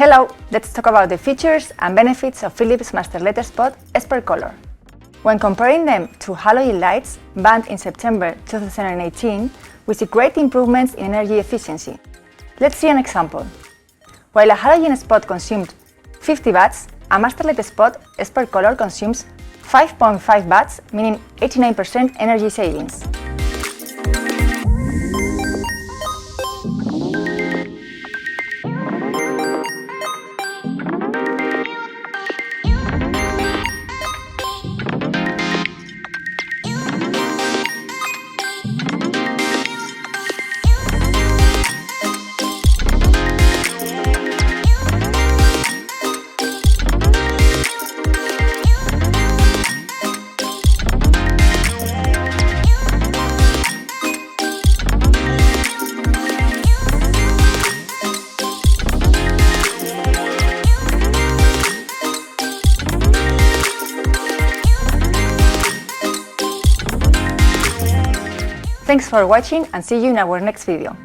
Hello, let's talk about the features and benefits of Philips MASTER LEDspot ExpertColor. When comparing them to halogen lights banned in September 2018, we see great improvements in energy efficiency. Let's see an example. While a halogen spot consumed 50 watts, a MASTER LEDspot ExpertColor consumes 5.5 watts, meaning 89% energy savings. Thanks for watching and see you in our next video.